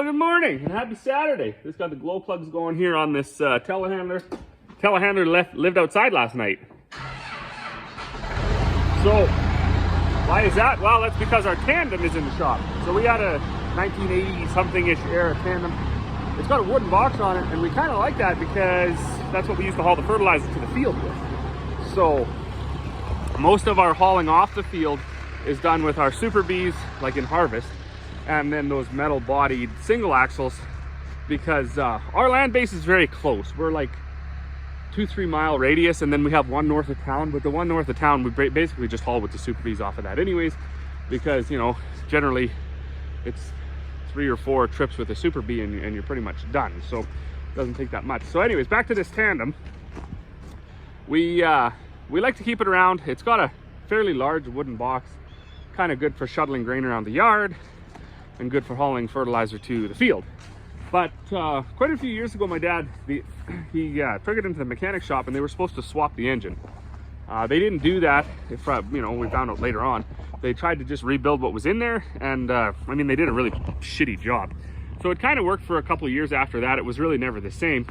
Well, good morning and happy Saturday. Just got the glow plugs going here on this telehandler. Telehandler lived outside last night. So, why is that? Well, that's because our tandem is in the shop. So we had a 1980 something-ish era tandem. It's got a wooden box on it, and we kind of like that because that's what we used to haul the fertilizer to the field with. So, most of our hauling off the field is done with our Super Bs, like in harvest, and then those metal bodied single axles, because our land base is very close. We're like 2-3 mile radius, and then we have one north of town, but the one north of town we basically just haul with the Super Bs off of that anyways, because, you know, generally it's 3 or 4 trips with a Super B and you're pretty much done, so it doesn't take that much. So anyways, back to this tandem. We like to keep it around. It's got a fairly large wooden box, kind of good for shuttling grain around the yard and good for hauling fertilizer to the field. But quite a few years ago, my dad, he took it into the mechanic shop, and they were supposed to swap the engine. They didn't do that. If you know, we found out later on. They tried to just rebuild what was in there, and I mean, they did a really shitty job. So it kind of worked for a couple of years after that. It was really never the same,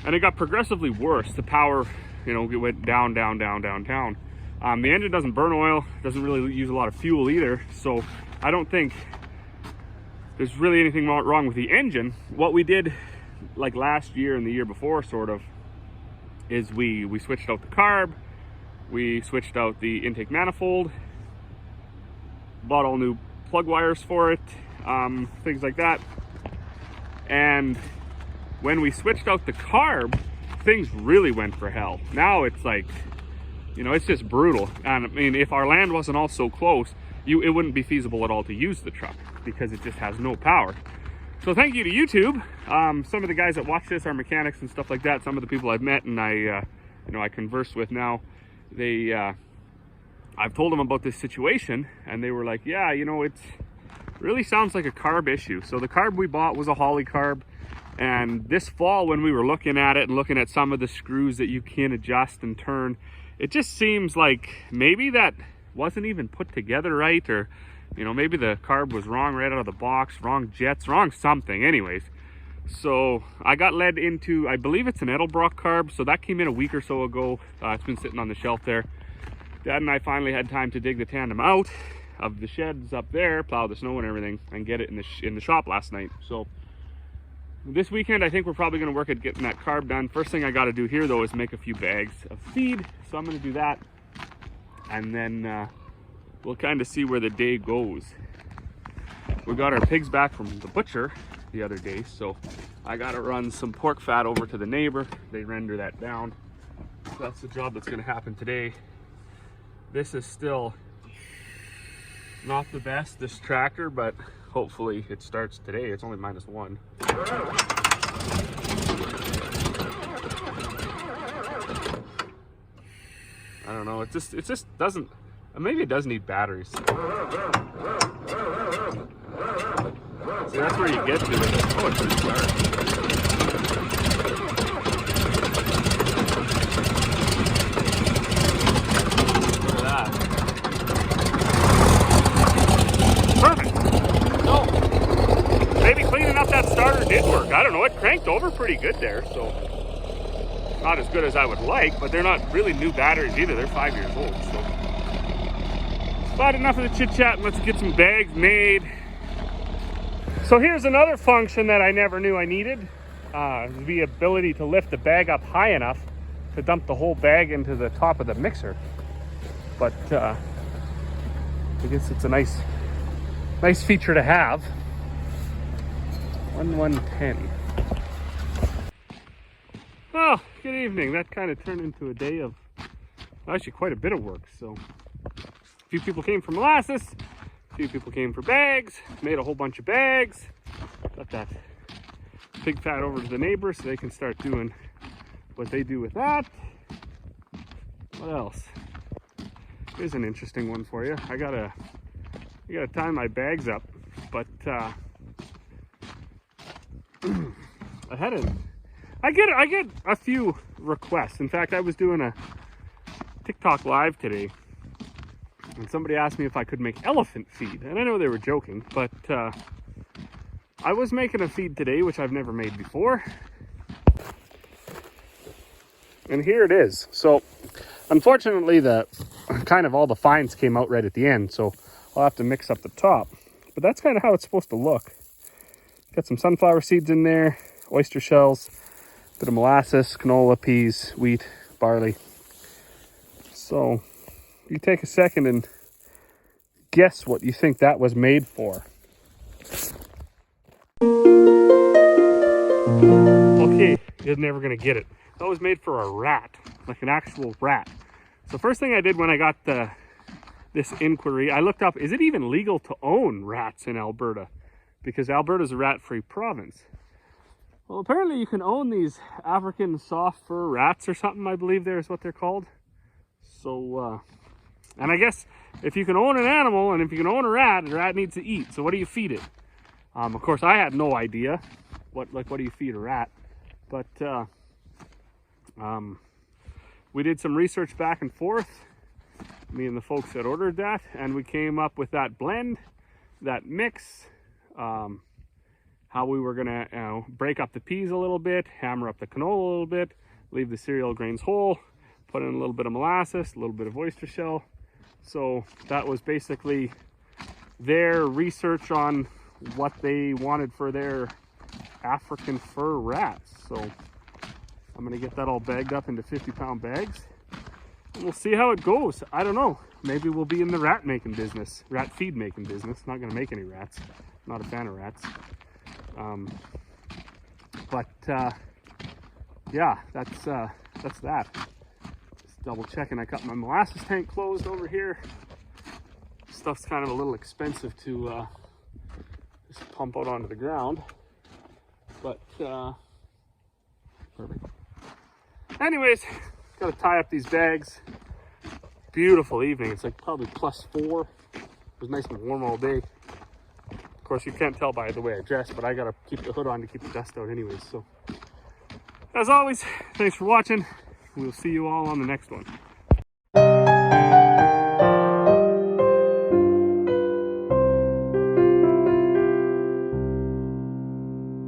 and it got progressively worse. The power, you know, it went down, down, down, down, down. The engine doesn't burn oil, doesn't really use a lot of fuel either, so I don't think there's really anything wrong with the engine. What we did like last year and the year before sort of is we switched out the carb, we switched out the intake manifold, bought all new plug wires for it, things like that. And when we switched out the carb, things really went for hell. Now it's like, you know, it's just brutal. And I mean, if our land wasn't all so close, it wouldn't be feasible at all to use the truck because it just has no power. So thank you to YouTube. Some of the guys that watch this are mechanics and stuff like that. Some of the people I've met and I converse with now, I've told them about this situation, and they were like, yeah, you know, it really sounds like a carb issue. So the carb we bought was a Holley carb, and this fall when we were looking at it and looking at some of the screws that you can adjust and turn, it just seems like maybe that wasn't even put together right, or, you know, maybe the carb was wrong right out of the box, wrong jets, wrong something. Anyways, so I got led into, I believe it's an Edelbrock carb, so that came in a week or so ago. It's been sitting on the shelf there. Dad and I finally had time to dig the tandem out of the sheds up there, plow the snow and everything, and get it in the shop last night. So this weekend, I think we're probably going to work at getting that carb done. First thing I got to do here, though, is make a few bags of feed. So I'm going to do that, and then we'll kind of see where the day goes. We got our pigs back from the butcher the other day, so I got to run some pork fat over to the neighbor. They render that down. So that's the job that's going to happen today. This is still not the best, this tractor, but hopefully it starts today. It's only -1. I don't know, it just doesn't, maybe it does need batteries. See, that's where you get to it. Oh, it's pretty start. Maybe cleaning up that starter did work. I don't know, it cranked over pretty good there, so not as good as I would like, but they're not really new batteries either. They're 5 years old, so. But enough of the chit chat, and let's get some bags made. So here's another function that I never knew I needed. The ability to lift the bag up high enough to dump the whole bag into the top of the mixer. But I guess it's a nice feature to have. 110. Well, good evening. That kind of turned into a day of actually quite a bit of work. So a few people came for molasses, a few people came for bags, made a whole bunch of bags, got that pig fat over to the neighbor so they can start doing what they do with that. What else? Here's an interesting one for you. I gotta tie my bags up, but I get a few requests. In fact, I was doing a TikTok live today, and somebody asked me if I could make elephant feed, and I know they were joking, but I was making a feed today, which I've never made before. And here it is. So unfortunately, the kind of all the fines came out right at the end, so I'll have to mix up the top. But that's kind of how it's supposed to look. Got some sunflower seeds in there, oyster shells, bit of molasses, canola, peas, wheat, barley. So you take a second and guess what you think that was made for. Okay, you're never gonna get it. That was made for a rat, like an actual rat. So first thing I did when I got this inquiry, I looked up, is it even legal to own rats in Alberta? Because Alberta's a rat-free province. Well, apparently you can own these African soft fur rats or something, I believe there is what they're called. So, and I guess if you can own an animal and if you can own a rat needs to eat. So what do you feed it? Of course, I had no idea what do you feed a rat? But we did some research back and forth, me and the folks that ordered that, and we came up with that blend, that mix, how we were gonna break up the peas a little bit, hammer up the canola a little bit, leave the cereal grains whole, put in a little bit of molasses, a little bit of oyster shell. So that was basically their research on what they wanted for their African fur rats. So I'm gonna get that all bagged up into 50-pound bags, and we'll see how it goes. I don't know, maybe we'll be in the rat making business, rat feed making business. Not gonna make any rats, not a fan of rats. Yeah, that's that. Just double checking. I got my molasses tank closed over here. Stuff's kind of a little expensive to just pump out onto the ground, but perfect. Anyways, gotta tie up these bags. Beautiful evening. It's like probably +4. It was nice and warm all day. Of course, you can't tell by the way I dress, but I gotta keep the hood on to keep the dust out anyways. So as always, thanks for watching. We'll see you all on the next one.